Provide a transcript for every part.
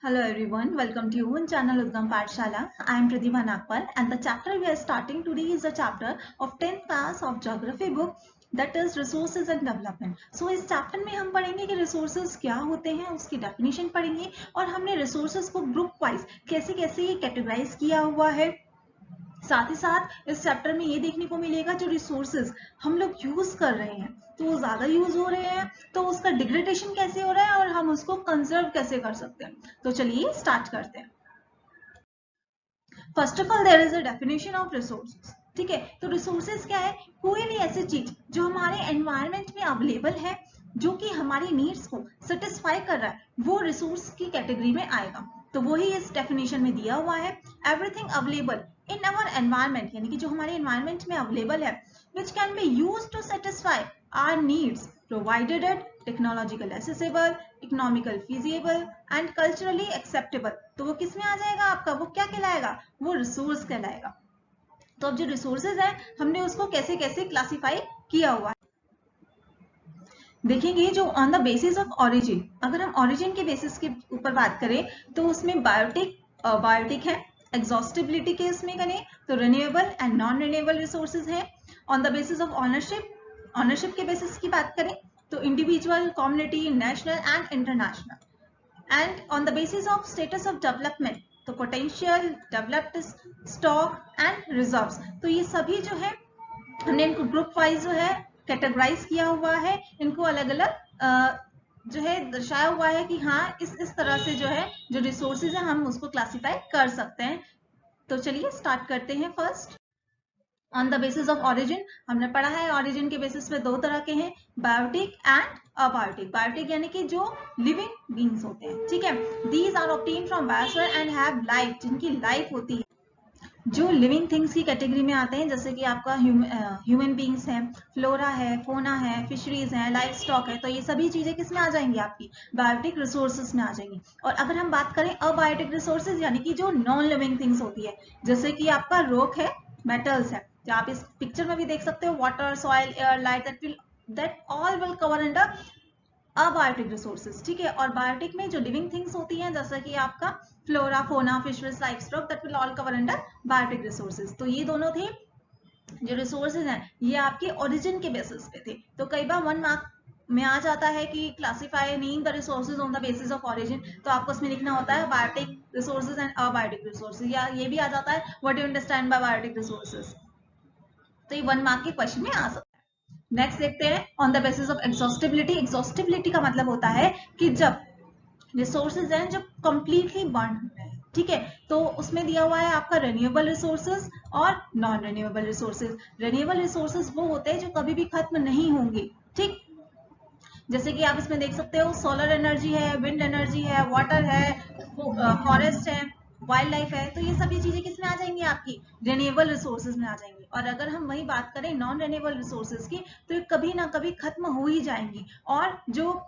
Hello everyone, welcome to you on channel Udgam Pathshala. I am Pratibha Nagpal and the chapter we are starting today is a chapter of 10th class of geography book that is resources and development. So इस chapter में हम पढ़ेंगे कि resources क्या होते हैं, उसकी definition पढ़ेंगे और हमने resources को group wise कैसे कैसे ये categorize किया हुआ है। साथ ही साथ इस चैप्टर में ये देखने को मिलेगा जो रिसोर्सेज हम लोग यूज कर रहे हैं तो वो ज्यादा यूज हो रहे हैं तो उसका डिग्रेडेशन कैसे हो रहा है और हम उसको कंजर्व कैसे कर सकते हैं। तो चलिए स्टार्ट करते हैं। First of all there is a definition of resources. ठीक है, तो रिसोर्सेज क्या है? कोई भी ऐसी चीज जो हमारे एनवायरमेंट में अवेलेबल है जो कि हमारी नीड्स को सेटिस्फाई कर रहा है वो रिसोर्स की कैटेगरी में आएगा। तो वही इस डेफिनेशन में दिया हुआ है, everything available in our environment, यानी कि जो हमारे एनवायरमेंट में अवेलेबल है which can be use to satisfy our needs provided at technological accessible, economical feasible and culturally acceptable. तो वो किस में आ जाएगा आपका? वो क्या कहलाएगा? वो रिसोर्स कहलाएगा। तो अब जो रिसोर्सेज है हमने उसको कैसे कैसे क्लासिफाई किया हुआ है देखेंगे। जो on the basis of origin, अगर हम ऑरिजिन के बेसिस के ऊपर बात करें तो उसमें बायोटिक है, एग्जॉस्टिबिलिटी के उसमें करें तो renewable and non renewable resources है। On the basis of ownership के बेसिस की बात करें तो individual, community, national and international. And on the basis of status of development तो potential, developed, stock and reserves. तो ये सभी जो है हमने इनको ग्रुप वाइज जो है कैटेगराइज किया हुआ है, इनको अलग अलग जो है दर्शाया हुआ है कि हाँ इस तरह से जो है जो रिसोर्सेज है हम उसको क्लासिफाई कर सकते हैं। तो चलिए स्टार्ट करते हैं। First on the basis of origin, हमने पढ़ा है ऑरिजिन के बेसिस पे दो तरह के हैं, बायोटिक एंड अबायोटिक। बायोटिक यानी कि जो लिविंग बींग्स होते हैं, ठीक है। These are obtain from biosphere and have life, जिनकी लाइफ होती है। जो लिविंग थिंग्स की कैटेगरी में आते हैं जैसे कि आपका ह्यूमन बींग्स हैं, फ्लोरा है, फोना है, फिशरीज है, लाइफ स्टॉक है। तो ये सभी चीजें किस में आ जाएंगी? आपकी बायोटिक रिसोर्सेज में आ जाएंगी। और अगर हम बात करें अबायोटिक रिसोर्सेज यानी कि जो नॉन लिविंग थिंग्स होती है, जैसे कि आपका रॉक है, मेटल्स है, जो आप इस पिक्चर में भी देख सकते हो, water, soil, air, light, that all will cover under abiotic resources. ठीक है, और बायोटिक में जो लिविंग थिंग्स होती हैं जैसा कि आपका flora, fauna, fisheries, life stock, that will all cover under biotic resources. तो ये दोनों थे जो रिसोर्सेज हैं, ये आपके ओरिजिन के बेसिस पे थे। तो कई बार 1 मार्क में आ जाता है कि classify name the resources on the basis of origin, तो आपको उसमें लिखना होता है biotic resources and abiotic resources, या ये भी आ जाता है what you understand by biotic resources. तो ये 1 मार्क के क्वेश्चन में आ सकता है। नेक्स्ट देखते हैं on the basis of exhaustibility. Exhaustibility का मतलब होता है कि जब रिसोर्सेज हैं जो कंप्लीटली बर्न हो रहे हैं, ठीक है, तो उसमें दिया हुआ है आपका रिन्यूएबल रिसोर्सेज और non renewable resources. Renewable resources वो होते हैं जो कभी भी खत्म नहीं होंगे, ठीक। जैसे कि आप इसमें देख सकते हो सोलर एनर्जी है, विंड एनर्जी है, वाटर है, फॉरेस्ट है, वाइल्ड लाइफ है। तो ये सभी चीजें किसमें आ जाएंगी? आपकी रिन्यूएबल रिसोर्सेज में आ जाएंगी। और अगर हम वही बात करें नॉन रिन्यूएबल रिसोर्सेज की तो ये कभी ना कभी खत्म हो ही जाएंगी। और जो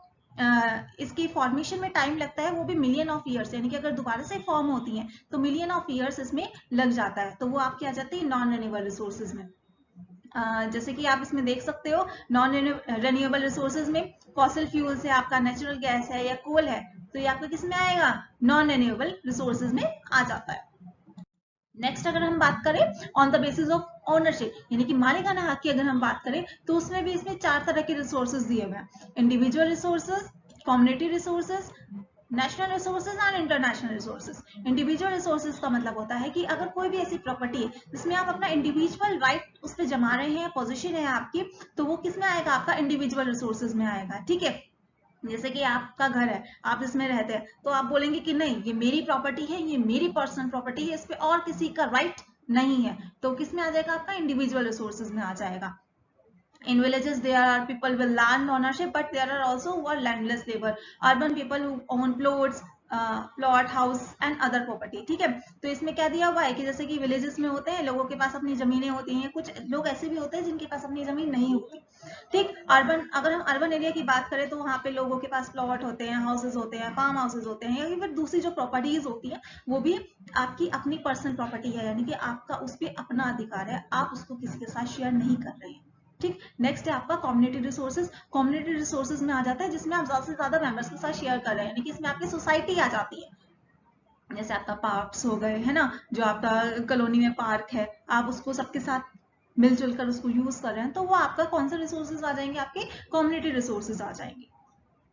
इसकी फॉर्मेशन में टाइम लगता है वो भी मिलियन ऑफ ईयर्स, यानी कि अगर दोबारा से फॉर्म होती हैं तो मिलियन ऑफ ईयर्स इसमें लग जाता है। तो वो आपकी आ जाती है नॉन रिन्यूएबल रिसोर्सेज में। जैसे कि आप इसमें देख सकते हो नॉन रिन्यूएबल रिसोर्सेज में फॉसिल फ्यूल्स है, आपका नेचुरल गैस है या कोल है, तो ये आपका किस में आएगा? नॉन रिन्यूएबल रिसोर्सेज में आ जाता है। नेक्स्ट अगर हम बात करें on the basis of ownership, यानी कि मालिकाना हक की अगर हम बात करें तो उसमें भी इसमें 4 तरह के रिसोर्सेज दिए हुए हैं, individual resources, community resources, national resources and international resources. Individual resources का मतलब होता है कि अगर कोई भी ऐसी प्रॉपर्टी है जिसमें आप अपना इंडिविजुअल राइट उस पर जमा रहे हैं, पोजीशन है आपकी, तो वो किस में आएगा? आपका इंडिविजुअल रिसोर्सेज में आएगा, ठीक है। जैसे कि आपका घर है, आप इसमें रहते हैं, तो आप बोलेंगे कि नहीं ये मेरी प्रॉपर्टी है, ये मेरी पर्सनल प्रॉपर्टी है, इस पे और किसी का राइट नहीं है। तो किस में आ जाएगा? आपका इंडिविजुअल रिसोर्सेज में आ जाएगा। In villages, there are people with land ownership, but there are also who are landless labor. Urban people who own plots, plot, house and other property, ठीक है। तो इसमें क्या दिया हुआ है कि जैसे कि विलेजेस में होते हैं लोगों के पास अपनी जमीनें होती हैं, कुछ लोग ऐसे भी होते हैं जिनके पास अपनी जमीन नहीं होती, ठीक। अर्बन, अगर हम अर्बन एरिया की बात करें तो वहाँ पे लोगों के पास प्लॉट होते हैं, हाउसेज होते हैं, फार्म हाउसेज होते हैं, या फिर दूसरी जो प्रॉपर्टीज होती है वो भी आपकी अपनी पर्सनल प्रॉपर्टी है, यानी कि आपका उस पर अपना अधिकार है, आप उसको किसी के साथ शेयर नहीं कर रहे हैं, ठीक। नेक्स्ट है आपका कम्युनिटी रिसोर्सेज। कम्युनिटी रिसोर्सेज में आ जाता है जिसमें आप ज्यादा से ज्यादा मेंबर्स के साथ शेयर कर रहे हैं, यानी कि इसमें आपकी सोसाइटी आ जाती है, जैसे आपका पार्क्स हो गए, है ना, जो आपका कॉलोनी में पार्क है, आप उसको सबके साथ मिलजुल कर उसको यूज कर रहे हैं, तो वो आपका कौन सा रिसोर्सेज आ जाएंगे, आपके कम्युनिटी रिसोर्सेज आ जाएंगे,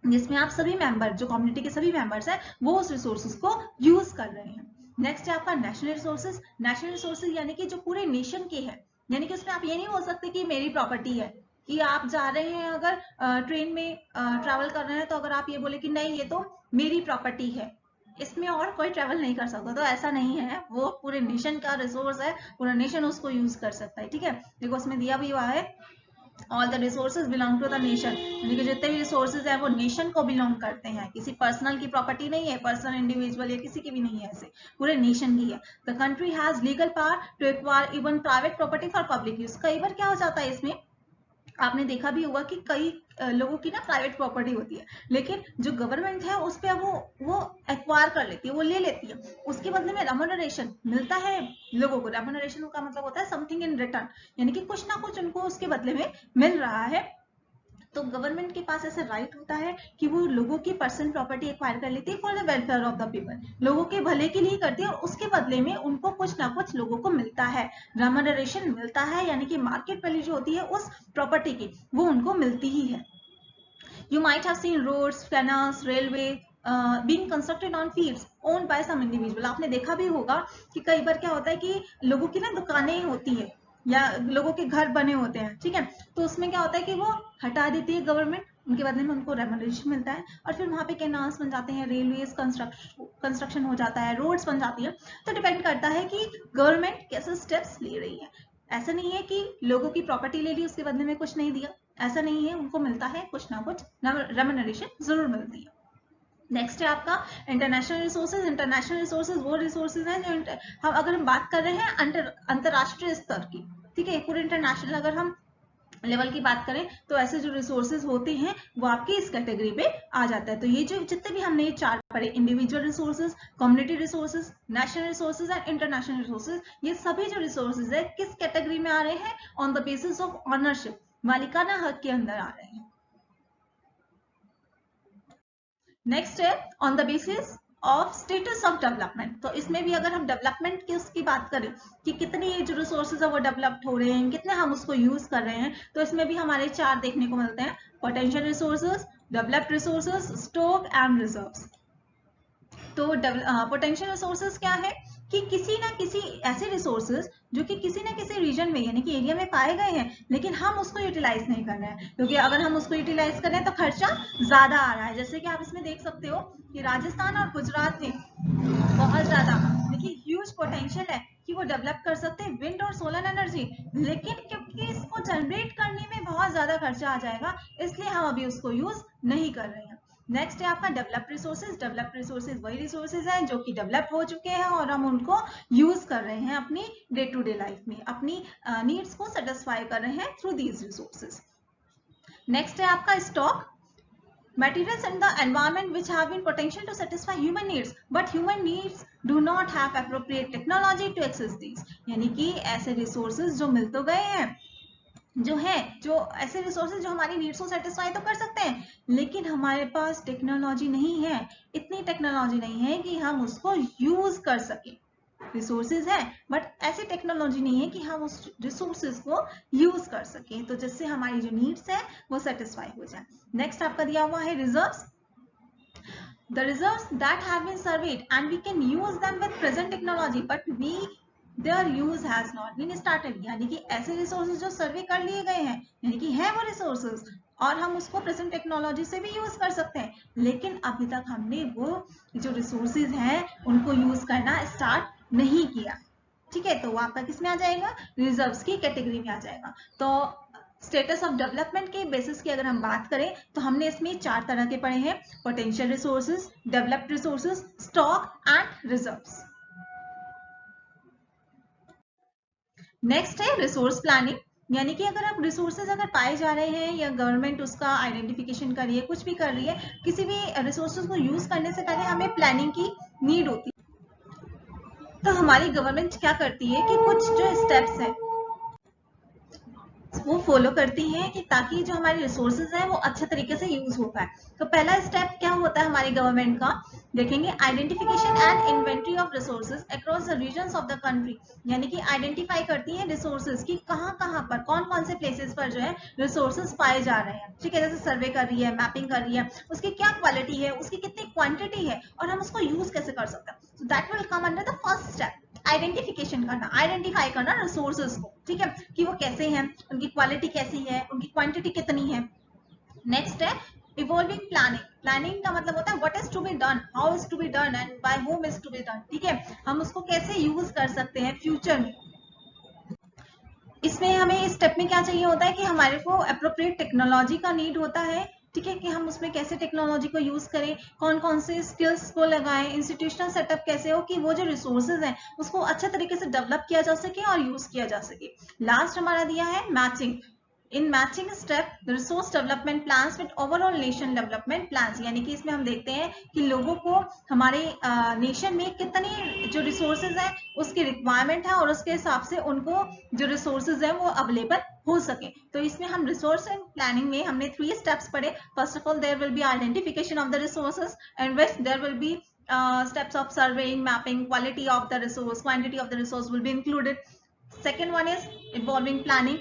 जिसमें आप सभी मेंबर, जो कम्युनिटी के सभी मेंबर्स हैं, वो उस रिसोर्सेज को यूज कर रहे हैं। नेक्स्ट है आपका नेशनल रिसोर्सेज। नेशनल रिसोर्सेज यानी कि जो पूरे नेशन के है, यानी कि उसमें आप ये नहीं बोल सकते कि मेरी प्रॉपर्टी है, कि आप जा रहे हैं अगर ट्रेन में ट्रैवल कर रहे हैं, तो अगर आप ये बोले कि नहीं ये तो मेरी प्रॉपर्टी है, इसमें और कोई ट्रैवल नहीं कर सकता, तो ऐसा नहीं है, वो पूरे नेशन का रिसोर्स है, पूरा नेशन उसको यूज कर सकता है। ठीक है, देखो उसमें दिया भी हुआ है all the resources belong to the nation, यानी कि जितने भी रिसोर्सेज हैं वो नेशन को बिलोंग करते हैं, किसी पर्सनल की प्रॉपर्टी नहीं है, पर्सनल इंडिविजुअल या किसी की भी नहीं है, ऐसे पूरे नेशन की है। The country has legal power to acquire even private property for public use. कई बार क्या हो जाता है इसमें, आपने देखा भी होगा कि कई लोगों की ना प्राइवेट प्रॉपर्टी होती है, लेकिन जो गवर्नमेंट है उस पर वो एक्वायर कर लेती है, वो ले लेती है, उसके बदले में रेम्यूनरेशन मिलता है लोगों को। रेम्यूनरेशन का मतलब होता है समथिंग इन रिटर्न, यानी कि कुछ ना कुछ उनको उसके बदले में मिल रहा है। तो गवर्नमेंट के पास ऐसा राइट होता है कि वो लोगों की पर्सनल प्रॉपर्टी एक्वायर कर लेती है for the welfare of the people, लोगों के भले के लिए करती है, और उसके बदले में उनको कुछ ना कुछ लोगों को मिलता है, रेम्यूनरेशन मिलता है, यानी कि मार्केट वैल्यू जो होती है उस प्रॉपर्टी की वो उनको मिलती ही है। You might have seen roads, canals, railway being constructed on fields owned by some individual. आपने देखा भी होगा कि कई बार क्या होता है कि लोगों की ना दुकानें होती है या लोगों के घर बने होते हैं, ठीक है, तो उसमें क्या होता है कि वो हटा देती है गवर्नमेंट, उनके बदले में उनको रेम्यूनरेशन मिलता है, और फिर वहां पे कैनाल्स बन जाते हैं, रेलवेज कंस्ट्रक्शन हो जाता है, रोड्स बन जाती है। तो डिपेंड करता है कि गवर्नमेंट कैसे स्टेप्स ले रही है। ऐसा नहीं है कि लोगों की प्रॉपर्टी ले ली उसके बदले में कुछ नहीं दिया, ऐसा नहीं है, उनको मिलता है कुछ ना कुछ, रेम्यूनरेशन जरूर मिलती है। नेक्स्ट है आपका इंटरनेशनल रिसोर्सेज। इंटरनेशनल रिसोर्सेज वो रिसोर्सेज हैं जो हम अगर हम बात कर रहे हैं अंतरराष्ट्रीय स्तर की, ठीक है, पूरे इंटरनेशनल अगर हम लेवल की बात करें तो ऐसे जो रिसोर्सेज होते हैं वो आपकी इस कैटेगरी पे आ जाता है। तो ये जो जितने भी हमने ये चार पढ़े, individual resources, community resources, national resources and international resources, ये सभी जो रिसोर्सेज है किस कैटेगरी में आ रहे हैं, on the basis of ownership, मालिकाना हक के अंदर आ रहे हैं। नेक्स्ट है on the basis of status of development. तो इसमें भी अगर हम डेवलपमेंट की उसकी बात करें कि कितनी ये जो रिसोर्सेज है वो डेवलप्ड हो रहे हैं, कितने हम उसको यूज कर रहे हैं, तो इसमें भी हमारे चार देखने को मिलते हैं, potential resources, developed resources, stock and reserves. तो पोटेंशियल रिसोर्सेज क्या है कि किसी ना किसी ऐसे रिसोर्सेज जो कि किसी ना किसी रीजन में यानी कि एरिया में पाए गए हैं, लेकिन हम उसको यूटिलाइज नहीं कर रहे हैं, क्योंकि अगर हम उसको यूटिलाइज कर रहे हैं तो खर्चा ज्यादा आ रहा है। जैसे कि आप इसमें देख सकते हो कि राजस्थान और गुजरात में बहुत ज्यादा देखिए ह्यूज पोटेंशियल है कि वो डेवलप कर सकते हैं विंड और सोलर एनर्जी, लेकिन क्योंकि इसको जनरेट करने में बहुत ज्यादा खर्चा आ जाएगा, इसलिए हम अभी उसको यूज नहीं कर रहे हैं। नेक्स्ट है आपका डेवलप्ड रिसोर्सेज। डेवलप्ड रिसोर्सेज वही रिसोर्सेज हैं जो कि डेवलप हो चुके हैं और हम उनको यूज कर रहे हैं अपनी डे टू डे लाइफ में, अपनी नीड्स को सेटिस्फाई कर रहे हैं थ्रू दीज रिसोर्सेज। नेक्स्ट है आपका stock. Materials in the environment which have been potential to satisfy human needs, but human needs do not have appropriate technology to access these. यानी कि ऐसे resources जो मिल तो गए हैं, जो है जो ऐसे रिसोर्सेज जो हमारी नीड्स को सेटिस्फाई तो कर सकते हैं, लेकिन हमारे पास टेक्नोलॉजी नहीं है, इतनी टेक्नोलॉजी नहीं है कि हम उसको यूज कर सके। रिसोर्सेज है बट ऐसी टेक्नोलॉजी नहीं है कि हम उस रिसोर्सेज को यूज कर सकें, तो जिससे हमारी जो नीड्स है वो सेटिस्फाई हो जाए। नेक्स्ट आपका दिया हुआ है reserves. The reserves that have been surveyed and we can use them with present technology, but their use has not been started. यानी कि ऐसे रिसोर्सेज जो सर्वे कर लिए गए हैं, यानी कि है वो रिसोर्सेज और हम उसको प्रेजेंट टेक्नोलॉजी से भी यूज कर सकते हैं, लेकिन अभी तक हमने वो जो रिसोर्सेज हैं उनको यूज करना स्टार्ट नहीं किया। ठीक है, तो वो आपका किस में आ जाएगा, रिजर्व्स की कैटेगरी में आ जाएगा। तो स्टेटस ऑफ डेवलपमेंट के बेसिस की अगर हम बात करें तो हमने इसमें चार तरह के पढ़े हैं, potential resources, developed resources, stock and reserves. Next है रिसोर्स प्लानिंग, यानी कि अगर आप रिसोर्सेज अगर पाए जा रहे हैं या गवर्नमेंट उसका आइडेंटिफिकेशन कर रही है, कुछ भी कर रही है, किसी भी रिसोर्सेज को यूज करने से पहले हमें प्लानिंग की नीड होती है। तो हमारी गवर्नमेंट क्या करती है कि कुछ जो स्टेप्स हैं वो फॉलो करती हैं कि ताकि जो हमारे रिसोर्सेज हैं वो अच्छे तरीके से यूज हो पाए। तो पहला स्टेप क्या होता है हमारी गवर्नमेंट का, देखेंगे identification and inventory of resources across the regions of the country, यानी कि आइडेंटिफाई करती है रिसोर्सेज की कहाँ कहाँ पर कौन कौन से प्लेसेस पर जो है रिसोर्सेज पाए जा रहे हैं, ठीक है, जैसे सर्वे कर रही है, मैपिंग कर रही है, उसकी क्या क्वालिटी है, उसकी कितनी क्वांटिटी है और हम उसको यूज कैसे कर सकते हैं। So that will come under the first step, identification करना, आइडेंटिफाई करना रिसोर्सेज को, ठीक है, कि वो कैसे हैं, उनकी क्वालिटी कैसी है, उनकी क्वांटिटी कितनी है। नेक्स्ट है इवॉल्विंग प्लानिंग, प्लानिंग का मतलब होता है what is to be done, how is to be done and by whom is to be done, ठीक है, हम उसको कैसे यूज कर सकते हैं फ्यूचर में। इसमें हमें इस स्टेप में क्या चाहिए होता है कि हमारे को अप्रोप्रिएट टेक्नोलॉजी का नीड होता है, ठीक है, कि हम उसमें कैसे टेक्नोलॉजी को यूज करें, कौन कौन से स्किल्स को लगाएं, इंस्टीट्यूशनल सेटअप कैसे हो कि वो जो रिसोर्सेज हैं उसको अच्छे तरीके से डेवलप किया जा सके और यूज किया जा सके। लास्ट हमारा दिया है matching, in matching step resource development plans with overall nation development plans, यानी कि इसमें हम देखते हैं कि लोगों को हमारे नेशन में कितनी जो रिसोर्सेज है उसकी रिक्वायरमेंट है और उसके हिसाब से उनको जो रिसोर्सेज है वो अवेलेबल हो सके। तो इसमें हम रिसोर्स एंड प्लानिंग में हमने 3 स्टेप्स पढ़े। First of all there will be identification of the resources and which there will be steps of surveying, mapping, quality of the resource, quantity of the resource will be included. Second one is involving planning,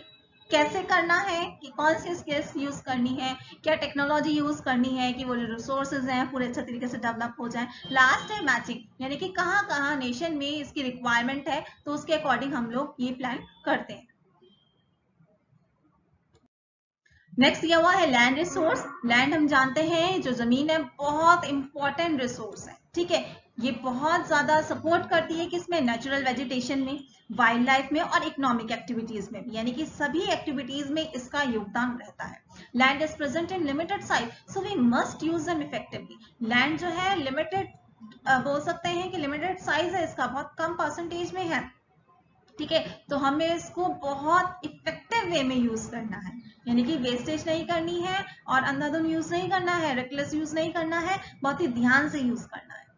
कैसे करना है, कि कौन सी skills use करनी है, क्या technology use करनी है कि वो जो रिसोर्सेज हैं पूरे अच्छे तरीके से डेवलप हो जाए। लास्ट है मैचिंग, यानी कि कहाँ कहाँ नेशन में इसकी रिक्वायरमेंट है तो उसके अकॉर्डिंग हम लोग ये प्लान करते हैं। नेक्स्ट दिया हुआ है लैंड रिसोर्स। लैंड हम जानते हैं जो जमीन है बहुत इंपॉर्टेंट रिसोर्स है, ठीक है, ये बहुत ज्यादा सपोर्ट करती है किसमें, नेचुरल वेजिटेशन में, वाइल्ड लाइफ में और इकोनॉमिक एक्टिविटीज में भी, यानी कि सभी एक्टिविटीज में इसका योगदान रहता है। Land is present in limited size so we must use them effectively. Land जो है लिमिटेड बोल सकते हैं कि लिमिटेड साइज है इसका, बहुत कम परसेंटेज में है, ठीक है, तो हमें इसको बहुत इफेक्टिव वे में यूज करना है, यानी कि वेस्टेज नहीं करनी है और अंधाधुंध यूज नहीं करना है, रेकलेस यूज नहीं करना है, बहुत ही ध्यान से यूज करना है।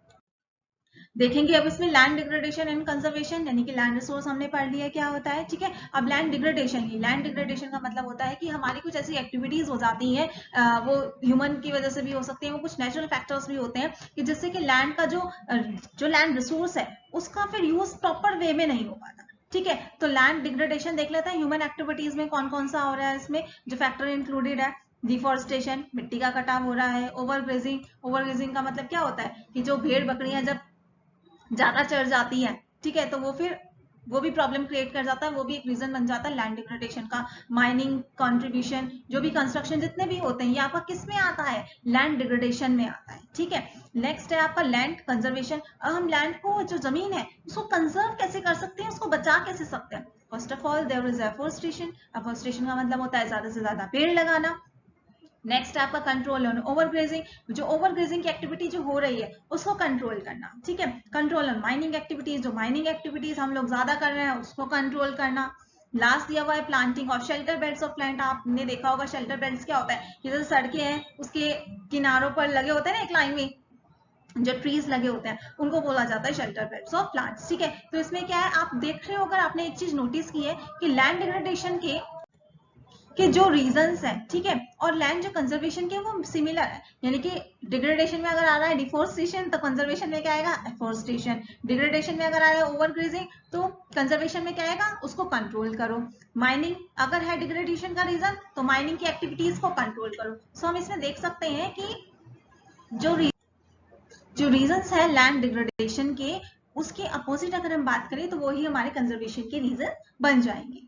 देखेंगे अब इसमें लैंड डिग्रेडेशन एंड कंजर्वेशन, यानी कि लैंड रिसोर्स हमने पढ़ लिया क्या होता है, ठीक है। अब लैंड डिग्रेडेशन, ही लैंड डिग्रेडेशन का मतलब होता है कि हमारी कुछ ऐसी एक्टिविटीज हो जाती हैं, वो ह्यूमन की वजह से भी हो सकती है, वो कुछ नेचुरल फैक्टर्स भी होते हैं कि जिससे कि लैंड का जो लैंड रिसोर्स है उसका फिर यूज प्रॉपर वे में नहीं हो पाता, ठीक है। तो लैंड डिग्रेडेशन देख लेते हैं ह्यूमन एक्टिविटीज में कौन कौन सा हो रहा है, इसमें जो फैक्टर इंक्लूडेड है, डिफॉरेस्टेशन, मिट्टी का कटाव हो रहा है, ओवरग्रेजिंग, ओवरग्रेजिंग का मतलब क्या होता है कि जो भेड़ बकरियां जब ज्यादा चढ़ जाती है, ठीक है, तो वो भी प्रॉब्लम क्रिएट कर जाता है, वो भी एक रीजन बन जाता है लैंड डिग्रेडेशन का। माइनिंग, कंट्रीब्यूशन, जो भी कंस्ट्रक्शन जितने भी होते हैं ये आपका किस में आता है, लैंड डिग्रेडेशन में आता है, ठीक है। नेक्स्ट है आपका लैंड कंजर्वेशन। अब हम लैंड को जो जमीन है उसको कंजर्व कैसे कर सकते हैं, उसको बचा कैसे सकते हैं। First of all there is afforestation. Afforestation का मतलब होता है ज्यादा से ज्यादा पेड़ लगाना। नेक्स्ट आपका कंट्रोल ऑन ओवरग्रेजिंग, जो ओवरग्रेजिंग की एक्टिविटी जो हो रही है उसको कंट्रोल करना, ठीक है। कंट्रोल ऑन माइनिंग एक्टिविटीज, जो माइनिंग एक्टिविटीज हम लोग ज्यादा कर रहे हैं उसको कंट्रोल करना। लास्ट दिया हुआ है प्लांटिंग और शेल्टर बेड्स ऑफ प्लांट। आपने देखा होगा शेल्टर बेड्स क्या होता है, जैसे सड़कें हैं उसके किनारों पर लगे होते हैं ना एक लाइन में जो ट्रीज लगे होते हैं उनको बोला जाता है शेल्टर बेड्स ऑफ प्लांट्स, ठीक है। तो इसमें क्या है आप देख रहे हो, अगर आपने एक चीज नोटिस की है कि लैंड डिग्रेडेशन के जो रीजंस हैं, ठीक है, और लैंड जो कंजर्वेशन के वो सिमिलर है, यानी कि डिग्रेडेशन में अगर आ रहा है डिफोरेस्टेशन तो कंजर्वेशन में क्या आएगा, एफोरेस्टेशन। डिग्रेडेशन में अगर आ रहा है ओवरग्रेजिंग तो कंजर्वेशन में क्या आएगा, उसको कंट्रोल करो। माइनिंग अगर है डिग्रेडेशन का रीजन तो माइनिंग की एक्टिविटीज को कंट्रोल करो। सो हम इसमें देख सकते हैं कि जो रीजंस है लैंड डिग्रेडेशन के, उसके अपोजिट अगर हम बात करें तो वही हमारे कंजर्वेशन के रीजन बन जाएंगे।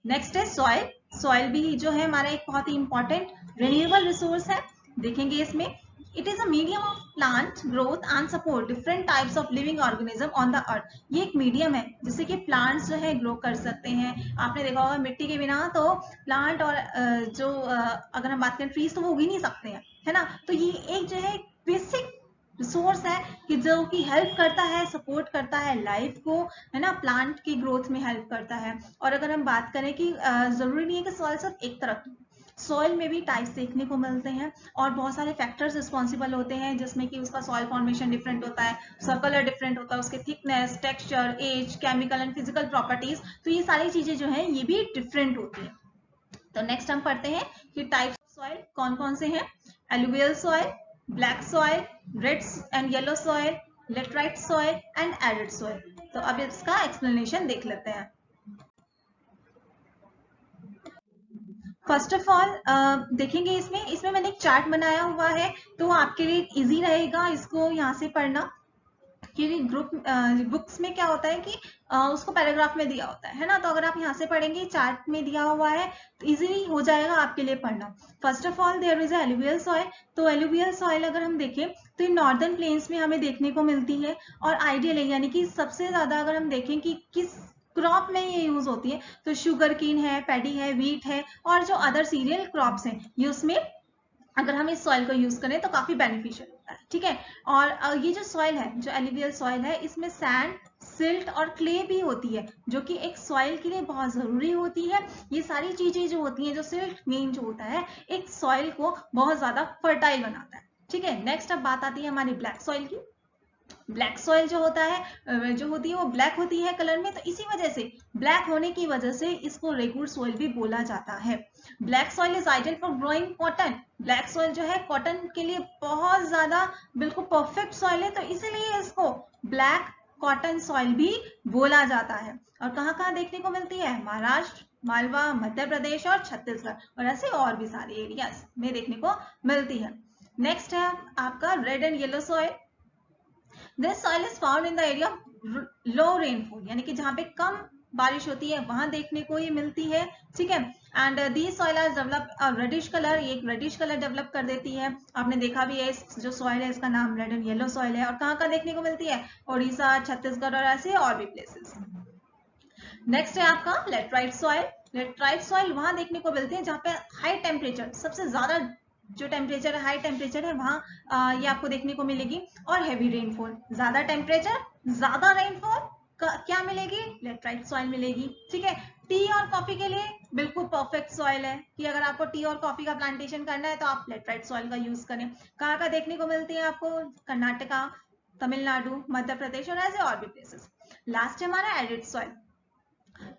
नेक्स्ट है सॉइल। सॉइल भी जो है हमारा एक बहुत ही इंपॉर्टेंट रिन्यूएबल रिसोर्स है। देखेंगे इसमें it is a medium of plant growth and support different types of living organism on the earth. ये एक मीडियम है जिससे कि प्लांट्स जो है ग्रो कर सकते हैं। आपने देखा होगा मिट्टी के बिना तो प्लांट और अगर हम बात करें ट्रीज तो वो उग ही नहीं सकते हैं, है ना। तो ये एक जो है बेसिक रिसोर्स है कि जो कि हेल्प करता है, सपोर्ट करता है लाइफ को, है ना, प्लांट की ग्रोथ में हेल्प करता है। और अगर हम बात करें कि जरूरी नहीं है कि सॉइल सिर्फ एक तरफ, सॉइल में भी टाइप्स देखने को मिलते हैं और बहुत सारे फैक्टर्स रिस्पॉन्सिबल होते हैं, जिसमें कि उसका सॉइल फॉर्मेशन डिफरेंट होता है, उसका कलर डिफरेंट होता है, उसके thickness, texture, age, chemical and physical properties, तो ये सारी चीजें जो है ये भी डिफरेंट होती है। तो नेक्स्ट हम पढ़ते हैं कि टाइप्स ऑफ सॉइल कौन कौन से हैं। Alluvial soil, black soil, red and yellow soil, laterite soil and arid soil. तो अब इसका एक्सप्लेनेशन देख लेते हैं। फर्स्ट ऑफ ऑल देखेंगे इसमें मैंने एक चार्ट बनाया हुआ है, तो आपके लिए इजी रहेगा इसको यहाँ से पढ़ना, क्योंकि ग्रुप बुक्स में क्या होता है कि उसको पैराग्राफ में दिया होता है ना, तो अगर आप यहाँ से पढ़ेंगे चार्ट में दिया हुआ है तो इजीली हो जाएगा आपके लिए पढ़ना। First of all there is alluvial soil. तो एलुवियल सॉइल अगर हम देखें तो नॉर्दर्न प्लेन्स में हमें देखने को मिलती है और आइडियल है, यानी कि सबसे ज्यादा अगर हम देखें कि किस क्रॉप में ये यूज होती है, तो शुगर केन है, पैडी है, व्हीट है और जो अदर सीरियल क्रॉप्स हैं, ये उसमें अगर हम इस सॉइल को यूज करें तो काफी बेनिफिशियल होता है। ठीक है, और ये जो सॉइल है, जो एलुवियल सॉइल है, इसमें सैंड, सिल्ट और क्ले भी होती है, जो कि एक सॉइल के लिए बहुत जरूरी होती है। ये सारी चीजें जो होती हैं, जो सिल्ट मेन जो होता है, एक सॉइल को बहुत ज्यादा फर्टाइल बनाता है। ठीक है, नेक्स्ट अब बात आती है हमारी ब्लैक सॉइल की। ब्लैक सॉइल जो होता है, जो होती है वो ब्लैक होती है कलर में, तो इसी वजह से, ब्लैक होने की वजह से इसको रेगुड सॉइल भी बोला जाता है। Black soil is ideal for growing cotton. Black soil जो है कॉटन के लिए बहुत ज्यादा बिल्कुल परफेक्ट सॉइल है, तो इसीलिए इसको ब्लैक कॉटन सॉइल भी बोला जाता है। और कहाँ कहाँ देखने को मिलती है? महाराष्ट्र, मालवा, मध्य प्रदेश और छत्तीसगढ़ और ऐसे और भी सारे एरियाज में देखने को मिलती है। नेक्स्ट है आपका red and yellow soil. This soil is found in the area of low rainfall, यानी कि जहाँ पे कम बारिश होती है वहां देखने को ये मिलती है। ठीक है, and these soil has developed reddish colour, ये एक रेडिश कलर डेवलप कर देती है। आपने देखा भी है इस जो सॉइल है इसका नाम रेड एंड येलो सॉइल है। और कहाँ कहाँ देखने को मिलती है? उड़ीसा, छत्तीसगढ़ और ऐसे और भी प्लेसेस। नेक्स्ट है आपका लेटराइट सॉइल। लेटराइट सॉइल वहां देखने को मिलती है जहाँ पे हाई टेम्परेचर, सबसे ज्यादा जो टेम्परेचर है, हाई टेम्परेचर है, वहां ये आपको देखने को मिलेगी। और हैवी रेनफॉल, ज्यादा टेम्परेचर, ज्यादा रेनफॉल क्या मिलेगी? लेटराइट सॉइल मिलेगी। ठीक है, टी और कॉफी के लिए बिल्कुल परफेक्ट सॉइल है कि अगर आपको टी और कॉफी का प्लांटेशन करना है तो आप लेटराइट सॉइल का यूज करें। कहाँ का देखने को मिलती है आपको? कर्नाटका, तमिलनाडु, मध्य प्रदेश और ऐसे और भी प्लेसेस। लास्ट है हमारा एरिड सॉइल।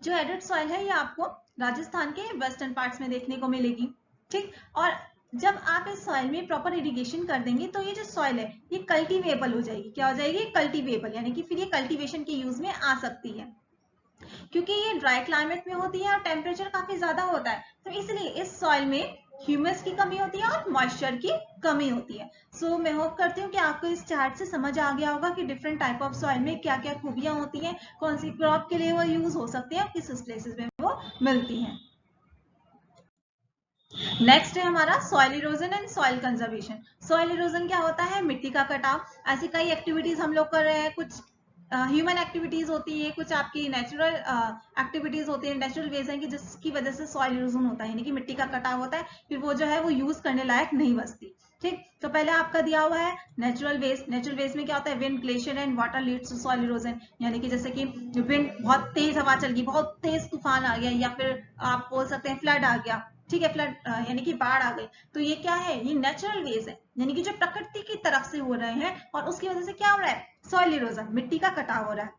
जो एरिड सॉइल है ये आपको राजस्थान के वेस्टर्न पार्ट्स में देखने को मिलेगी। ठीक, और जब आप इस सॉइल में प्रॉपर इरिगेशन कर देंगे तो ये जो सॉइल है ये कल्टीवेबल हो जाएगी। क्या हो जाएगी? कल्टीवेबल, यानी कि फिर ये कल्टीवेशन के यूज में आ सकती है, क्योंकि ये ड्राई क्लाइमेट में होती है और टेम्परेचर काफी ज्यादा होता है, तो इसलिए इस सॉइल में ह्यूमस की कमी होती है और मॉइस्चर की कमी होती है। सो मैं होप करती हूँ कि आपको इस चार्ट से समझ आ गया होगा कि डिफरेंट टाइप ऑफ सॉइल में क्या क्या खूबियां होती हैं, कौन सी क्रॉप के लिए वो यूज हो सकती है, किस प्लेसेस में वो मिलती हैं। नेक्स्ट है हमारा soil erosion and soil conservation. Soil erosion क्या होता है? मिट्टी का कटाव। ऐसी कई एक्टिविटीज हम लोग कर रहे हैं, कुछ ह्यूमन एक्टिविटीज होती है, कुछ आपकी नेचुरल एक्टिविटीज होती है, नेचुरल वेज है कि जिसकी वजह से सॉइल इरोजन होता है, यानी कि मिट्टी का कटाव होता है, फिर वो जो है वो यूज करने लायक नहीं बचती। ठीक, तो पहले आपका दिया हुआ है नेचुरल वेज। नेचुरल वेज में क्या होता है? Wind, glacier and water leads to soil erosion, यानी कि जैसे कि विंड, बहुत तेज हवा चल गई, बहुत तेज तूफान आ गया, या फिर आप बोल सकते हैं फ्लड आ गया। ठीक है, फ्लड यानी कि बाढ़ आ गई, तो ये क्या है? ये नेचुरल वेज है, यानी कि जो प्रकृति की तरफ से हो रहे हैं और उसकी वजह से क्या हो रहा है? सॉइल इरोजन, मिट्टी का कटाव हो रहा है।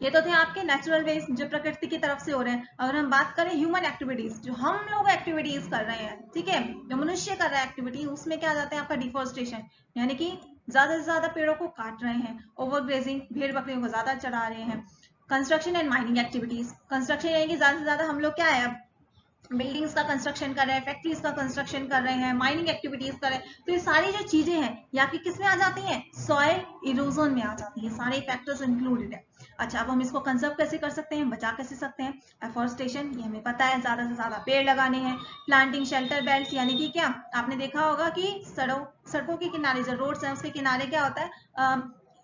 ये तो थे आपके नेचुरल वेज जो प्रकृति की तरफ से हो रहे हैं। अगर हम बात करें ह्यूमन एक्टिविटीज, जो हम लोग एक्टिविटीज कर रहे हैं, ठीक है, जो मनुष्य कर रहा है एक्टिविटी, उसमें क्या आ जाता है आपका? डिफॉरेस्टेशन, यानी कि ज्यादा से ज्यादा पेड़ों को काट रहे हैं, ओवरग्रेजिंग, भेड़ बकरियों को ज्यादा चढ़ा रहे हैं। Construction and mining activities, construction यानी कि ज्यादा से ज्यादा हम लोग क्या है, अब बिल्डिंग्स का कंस्ट्रक्शन कर रहे हैं, फैक्ट्रीज का कंस्ट्रक्शन कर रहे हैं, माइनिंग एक्टिविटीज कर रहे हैं, तो ये सारी जो चीजें हैं ये आपकी किस में आ जाती हैं? सॉइल इरोजन में आ जाती है, सारे फैक्टर्स इंक्लूडेड है। अच्छा, अब हम इसको कंजर्व कैसे कर सकते हैं, बचा कैसे सकते हैं? एफॉरेस्टेशन, ये हमें पता है, ज्यादा से ज्यादा पेड़ लगाने हैं। प्लांटिंग शेल्टर बेल्ट, यानी कि क्या आपने देखा होगा कि सड़कों के किनारे जो रोड्स हैं उसके किनारे क्या होता है,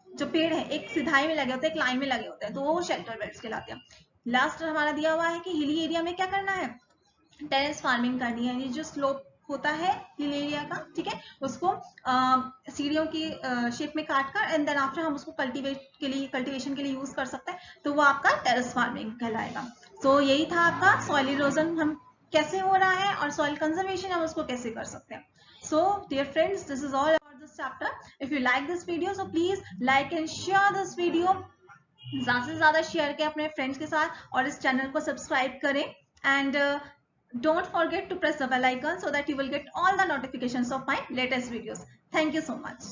जो पेड़ है एक सिधाई में लगे होते हैं, एक लाइन में लगे होते हैं, तो वो शेल्टर बेल्ट कहलाते हैं। लास्ट हमारा दिया हुआ है कि हिली एरिया में क्या करना है? टेरेस फार्मिंग करनी है। ये जो स्लोप होता है हिल एरिया का, ठीक है, उसको सीढ़ियों की शेप में काट कर एंड देन आफ्टर हम उसको कल्टीवेशन के लिए यूज कर सकते हैं, तो वो आपका टेरेस फार्मिंग कहलाएगा। तो यही था आपका सॉइल इरोजन। हम कैसे हो रहा है और सॉइल कंजर्वेशन हम उसको कैसे कर सकते हैं. So dear friends, this is all about this chapter. If you like this video, so please like and share this video. ज़्यादा से ज़्यादा शेयर करें अपने फ्रेंड्स के साथ और इस चैनल को सब्सक्राइब करें. And don't forget to press the bell icon so that you will get all the notifications of my latest videos. Thank you so much.